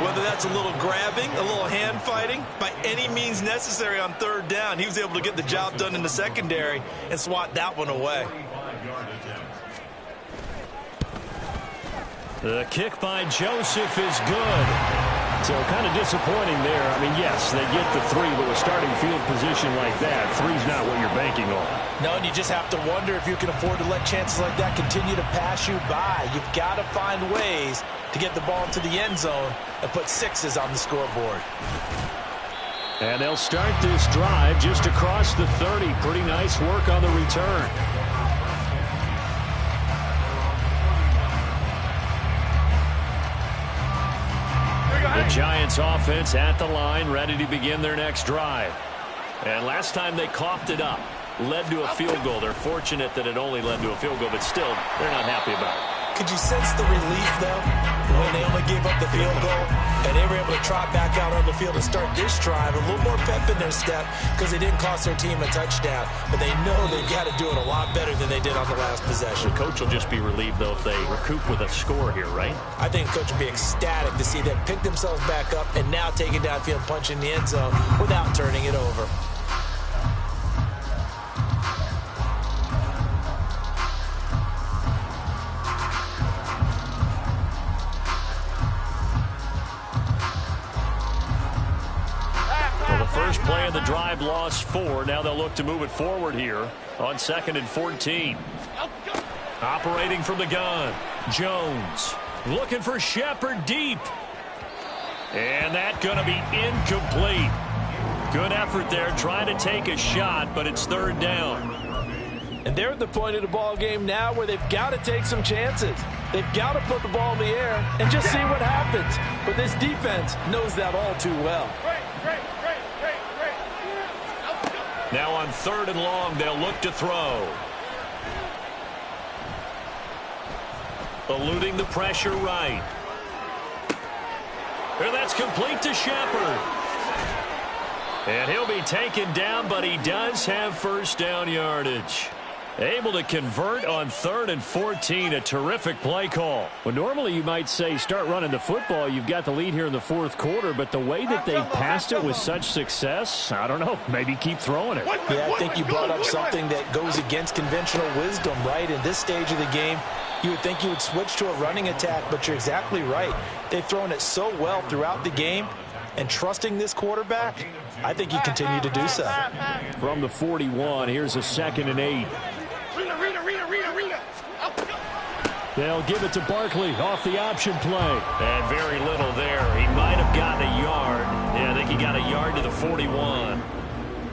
Whether that's a little grabbing, a little hand fighting, by any means necessary on 3rd down, he was able to get the job done in the secondary and swat that one away. The kick by Joseph is good. So kind of disappointing there. I mean, yes, they get the 3, but with starting field position like that, 3's not what you're banking on. No, and you just have to wonder if you can afford to let chances like that continue to pass you by. You've got to find ways to get the ball into the end zone and put 6s on the scoreboard. And they'll start this drive just across the 30. Pretty nice work on the return. The Giants offense at the line, ready to begin their next drive. And last time they coughed it up, led to a field goal. They're fortunate that it only led to a field goal, but still, they're not happy about it. Could you sense the relief, though, when they only gave up the field goal and they were able to trot back out on the field and start this drive? A little more pep in their step because they didn't cost their team a touchdown, but they know they've got to do it a lot better than they did on the last possession. The coach will just be relieved, though, if they recoup with a score here, right? I think the coach will be ecstatic to see them pick themselves back up and now take it downfield, punch in the end zone without turning it over. First play of the drive, lost 4. Now they'll look to move it forward here on 2nd and 14. Operating from the gun, Jones looking for Shepard deep. And that going to be incomplete. Good effort there, trying to take a shot, but it's 3rd down. And they're at the point of the ball game now where they've got to take some chances. They've got to put the ball in the air and just see what happens. But this defense knows that all too well. Now on 3rd and long, they'll look to throw. Eluding the pressure right. And that's complete to Shepard. And he'll be taken down, but he does have first down yardage. Able to convert on 3rd and 14. A terrific play call. Well, normally you might say start running the football. You've got the lead here in the 4th quarter, but the way that they've passed it with such success, I don't know, maybe keep throwing it. Yeah, I think you brought up something that goes against conventional wisdom, right? In this stage of the game, you would think you would switch to a running attack, but you're exactly right. They've thrown it so well throughout the game, and trusting this quarterback, I think you continue to do so. From the 41, here's a 2nd and 8. They'll give it to Barkley off the option play. And very little there. He might have gotten a yard. Yeah, I think he got a yard to the 41.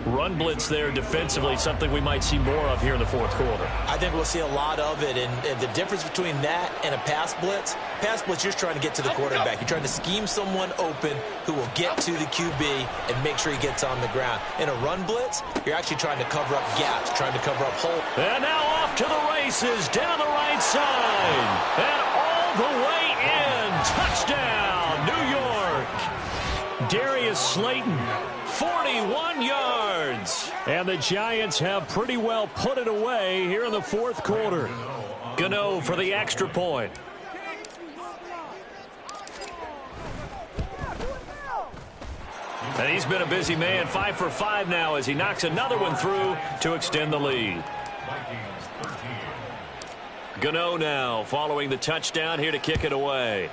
Run blitz there defensively, something we might see more of here in the 4th quarter. I think we'll see a lot of it, and the difference between that and a pass blitz, you're just trying to get to the quarterback. You're trying to scheme someone open who will get to the QB and make sure he gets on the ground. In a run blitz, you're actually trying to cover up gaps, trying to cover up holes. And now off to the races down the right side. And all the way in. Touchdown, New York. Darius Slayton, 41 yards. And the Giants have pretty well put it away here in the 4th quarter. Gano for the extra point. And he's been a busy man, 5 for 5 now as he knocks another one through to extend the lead. Gano now following the touchdown here to kick it away.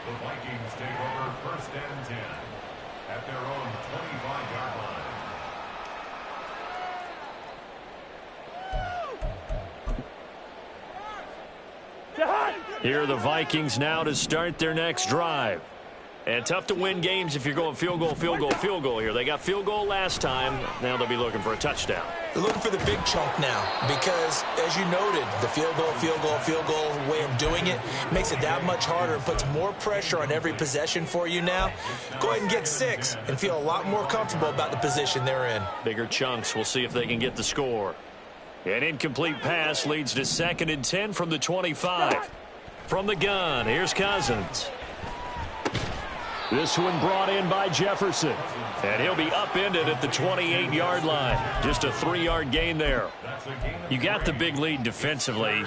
The Vikings take over 1st and 10 at their own 25-yard line. Here are the Vikings now to start their next drive. And tough to win games if you're going field goal, field goal, field goal here. They got field goal last time. Now they'll be looking for a touchdown. They're looking for the big chunk now because, as you noted, the field goal way of doing it makes it that much harder and puts more pressure on every possession for you now. Go ahead and get 6 and feel a lot more comfortable about the position they're in. Bigger chunks. We'll see if they can get the score. An incomplete pass leads to 2nd and 10 from the 25. From the gun, here's Cousins. This one brought in by Jefferson. And he'll be upended at the 28-yard line. Just a 3-yard gain there. You got the big lead defensively.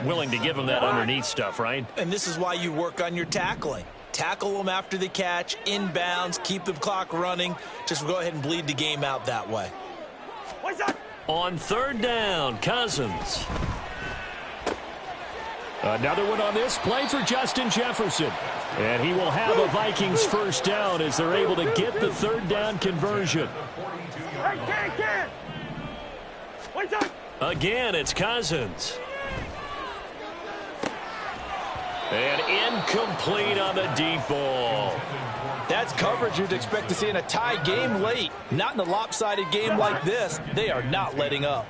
Willing to give them that underneath stuff, right? And this is why you work on your tackling. Tackle them after the catch, inbounds, keep the clock running. Just go ahead and bleed the game out that way. On 3rd down, Cousins. Another one on this play for Justin Jefferson. And he will have a Vikings first down as they're able to get the third down conversion. Hey, Ken! Wait up! Again, it's Cousins. And incomplete on the deep ball. That's coverage you'd expect to see in a tie game late. Not in a lopsided game like this. They are not letting up.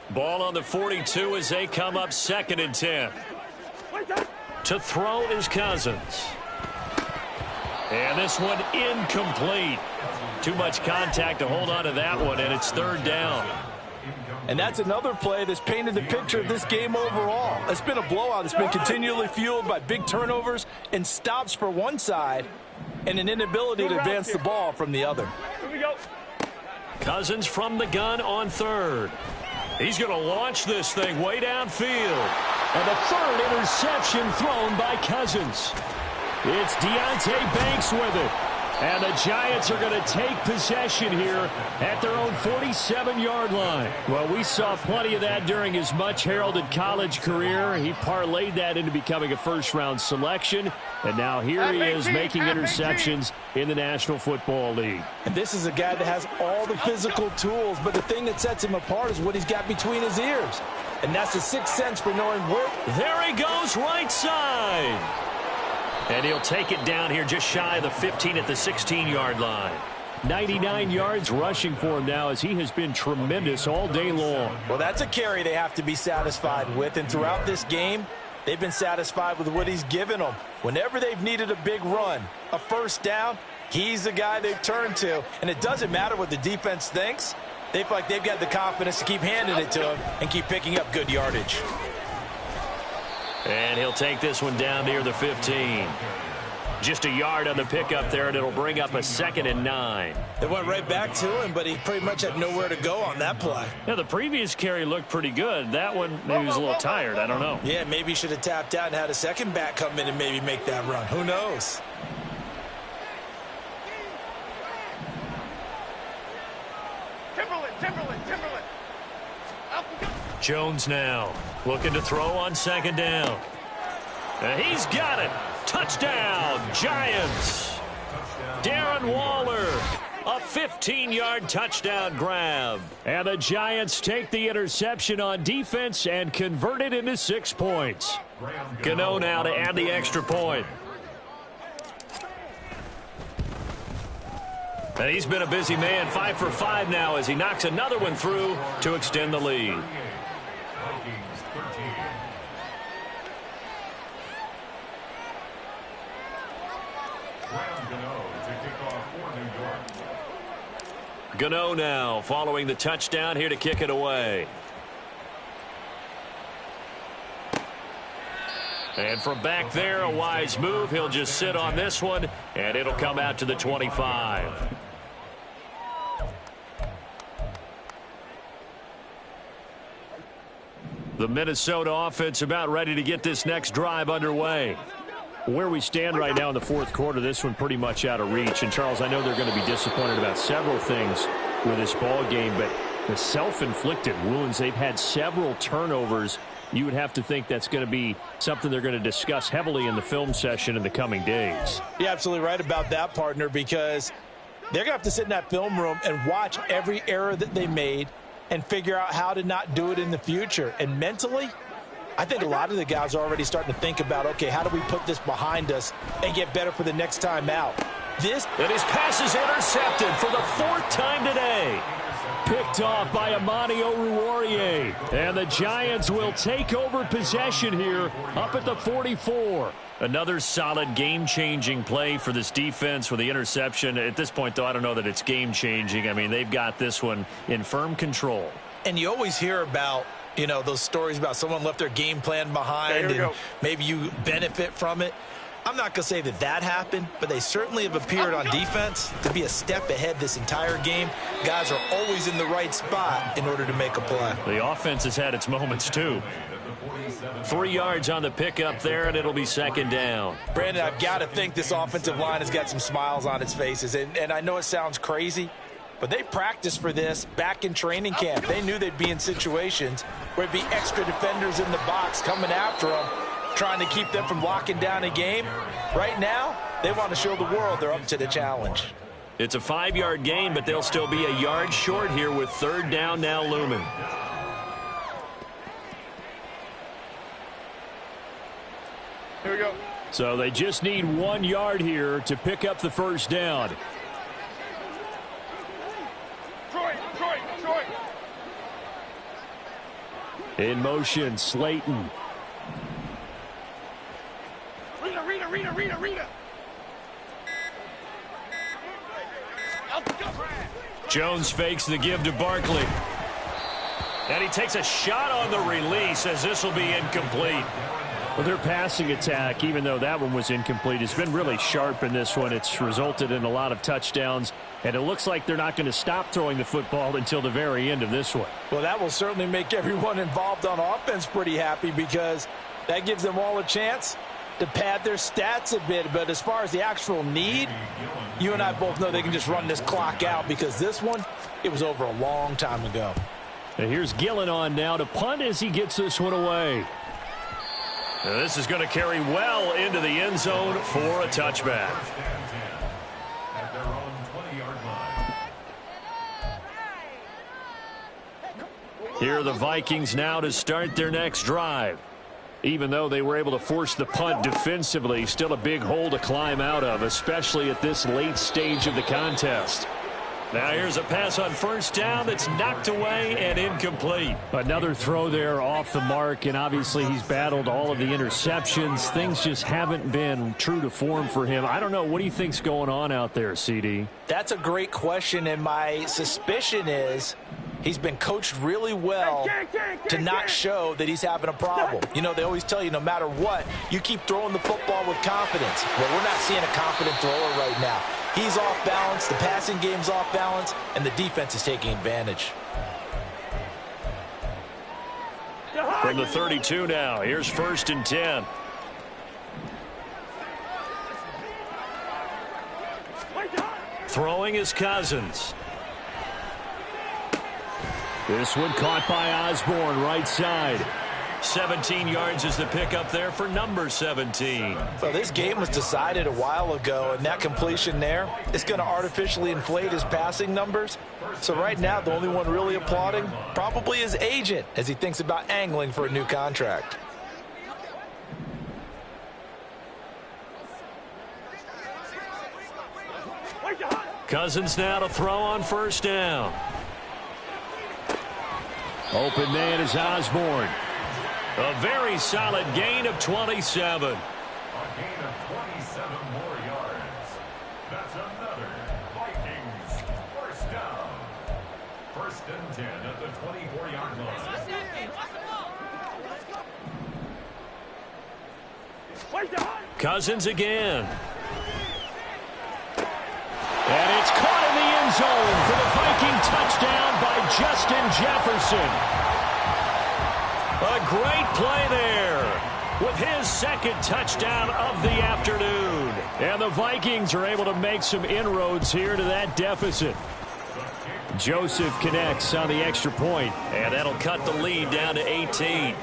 Ball on the 42 as they come up 2nd and 10. To throw is Cousins. And this one incomplete. Too much contact to hold on to that one, and it's 3rd down. And that's another play that's painted the picture of this game overall. It's been a blowout. It's been continually fueled by big turnovers and stops for one side and an inability to advance the ball from the other. Here we go. Cousins from the gun on 3rd. He's going to launch this thing way downfield. And the 3rd interception thrown by Cousins. It's Deonte Banks with it. And the Giants are going to take possession here at their own 47-yard line. Well, we saw plenty of that during his much-heralded college career. He parlayed that into becoming a first-round selection. And now here he is making interceptions in the National Football League. And this is a guy that has all the physical tools, but the thing that sets him apart is what he's got between his ears. And that's the sixth sense for knowing where. There he goes, right side. And he'll take it down here just shy of the 15 at the 16-yard line. 99 yards rushing for him now as he has been tremendous all day long. Well, that's a carry they have to be satisfied with. And throughout this game, they've been satisfied with what he's given them. Whenever they've needed a big run, a first down, he's the guy they've turned to. And it doesn't matter what the defense thinks. They feel like they've got the confidence to keep handing it to him and keep picking up good yardage. And he'll take this one down near the 15. Just a yard on the pickup there, and it'll bring up a 2nd and 9. They went right back to him, but he pretty much had nowhere to go on that play. Yeah, the previous carry looked pretty good. That one, maybe he was a little tired. I don't know. Yeah, maybe he should have tapped out and had a second back come in and maybe make that run. Who knows? Timberland. Jones now looking to throw on 2nd down. And he's got it. Touchdown, Giants. Darren Waller, a 15-yard touchdown grab. And the Giants take the interception on defense and convert it into 6 points. Gano now to add the extra point. And he's been a busy man, 5 for 5 now as he knocks another one through to extend the lead. Gano now following the touchdown here to kick it away. And from back there, a wise move. He'll just sit on this one, and it'll come out to the 25. The Minnesota offense about ready to get this next drive underway. Where we stand right now in the 4th quarter, this one pretty much out of reach. And, Charles, I know they're going to be disappointed about several things with this ball game, but the self-inflicted wounds, they've had several turnovers. You would have to think that's going to be something they're going to discuss heavily in the film session in the coming days. You're absolutely right about that, partner, because they're going to have to sit in that film room and watch every error that they made and figure out how to not do it in the future. And mentally, I think a lot of the guys are already starting to think about, okay, how do we put this behind us and get better for the next time out? And his pass is intercepted for the 4th time today. Picked off by Amani Oruwariye. And the Giants will take over possession here up at the 44. Another solid game-changing play for this defense with the interception. At this point, though, I don't know that it's game-changing. I mean, they've got this one in firm control. And you always hear about, you know, those stories about someone left their game plan behind and maybe you benefit from it. I'm not going to say that that happened, but they certainly have appeared on defense to be a step ahead this entire game. Guys are always in the right spot in order to make a play. The offense has had its moments, too. 3 yards on the pickup there, and it'll be 2nd down. Brandon, I've got to think this offensive line has got some smiles on its faces. And I know it sounds crazy, but they practiced for this back in training camp. They knew they'd be in situations where it'd be extra defenders in the box coming after them. trying to keep them from locking down a game. Right now, they want to show the world they're up to the challenge. It's a 5-yard gain, but they'll still be a yard short here with 3rd down now looming. Here we go. So they just need 1 yard here to pick up the 1st down. Troy. In motion, Slayton. Rita. Jones fakes the give to Barkley. And he takes a shot on the release as this will be incomplete. Well, their passing attack, even though that one was incomplete, has been really sharp in this one. It's resulted in a lot of touchdowns, and it looks like they're not going to stop throwing the football until the very end of this one. Well, that will certainly make everyone involved on offense pretty happy because that gives them all a chance to pad their stats a bit. But as far as the actual need, you and I both know they can just run this clock out because this one, it was over a long time ago. And here's Gillen on now to punt as he gets this one away. Now this is going to carry well into the end zone for a touchback. At their own 20-yard line. Here are the Vikings now to start their next drive. Even though they were able to force the punt defensively, still a big hole to climb out of, especially at this late stage of the contest. Now here's a pass on 1st down that's knocked away and incomplete. Another throw there off the mark, and obviously he's battled all of the interceptions. Things just haven't been true to form for him. I don't know. What do you think's going on out there, CD? That's a great question, and my suspicion is he's been coached really well to not show that he's having a problem. You know, they always tell you no matter what, you keep throwing the football with confidence. Well, we're not seeing a confident thrower right now. He's off balance, the passing game's off balance, and the defense is taking advantage. From the 32 now, here's 1st and 10. Throwing is Cousins. This one caught by Osborne, right side. 17 yards is the pickup there for number 17. So this game was decided a while ago, and that completion there is going to artificially inflate his passing numbers. So right now, the only one really applauding probably his agent as he thinks about angling for a new contract. Cousins now to throw on 1st down. Open man is Osborne. A very solid gain of 27. A gain of 27 more yards. That's another Vikings 1st down. 1st and 10 at the 24-yard line. Cousins again. And it's caught in the end zone for the Viking touchdown by Justin Jefferson. A great play there with his 2nd touchdown of the afternoon. And the Vikings are able to make some inroads here to that deficit. Joseph connects on the extra point. And that'll cut the lead down to 18.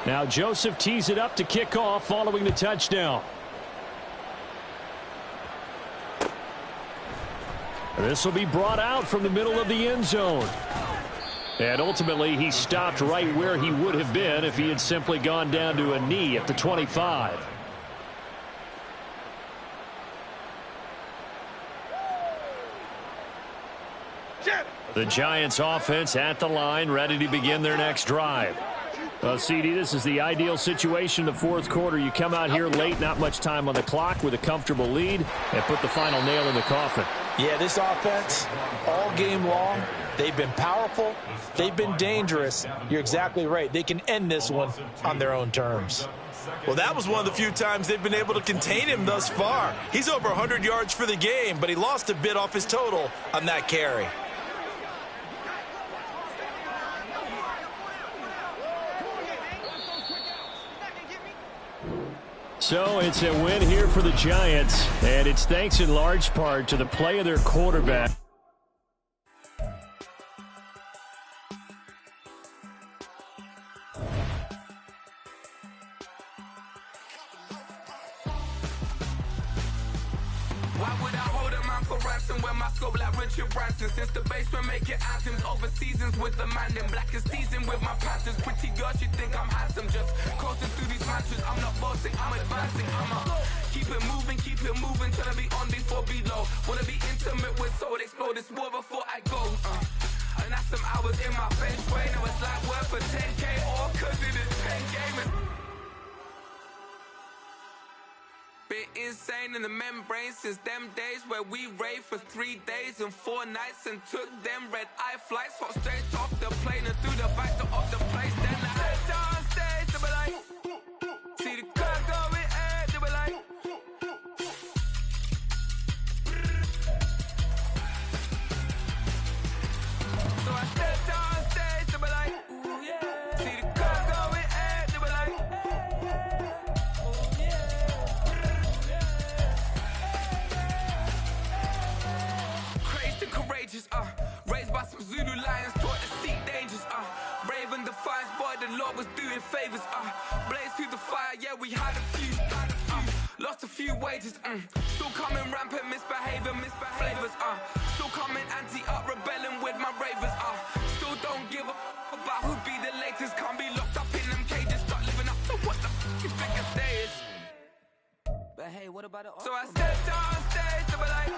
Now Joseph tees it up to kick off following the touchdown. This will be brought out from the middle of the end zone. And ultimately, he stopped right where he would have been if he had simply gone down to a knee at the 25. The Giants offense at the line, ready to begin their next drive. Well, CD, this is the ideal situation in the 4th quarter. You come out here late, not much time on the clock with a comfortable lead, and put the final nail in the coffin. Yeah, this offense, all game long, they've been powerful, they've been dangerous. You're exactly right. They can end this one on their own terms. Well, that was one of the few times they've been able to contain him thus far. He's over 100 yards for the game, but he lost a bit off his total on that carry. So it's a win here for the Giants, and it's thanks in large part to the play of their quarterback. Johnson, wear my scope like Richard Branson. Since the basement making anthems over seasons with the man in black is seasoned with my Panthers. Pretty girls, you think I'm handsome, just coasting through these mantras. I'm not bossing, I'm advancing. Keep it moving, tryna be on before below. Wanna be intimate with soul, explore this war before I go. And that's some hours in my bench way. Now it's like work for 10K, all cause it is 10 gamers. Been insane in the membrane since them days where we raved for 3 days and 4 nights and took them red-eye flights. Hot straight off the plane and through the back door of the place. Then I head on stage, they were like, see the crowd going ahead, they were like, so I stepped on stage, they were like, ooh yeah. See the crowd going ahead, they were like, oh yeah. Crazed and courageous, raised by some Zulu lions, taught to seek dangers, brave and defiant, boy, the Lord was doing favors, blaze through the fire, yeah, we had a few, lost a few wages, still coming rampant, misbehaving, flavors, still coming anti-up, rebelling with my ravers, still don't give a about who be the latest, can't be locked up in them cages, start living up to what the you think a day is. But hey, what about it? So I stepped on stage, they were like,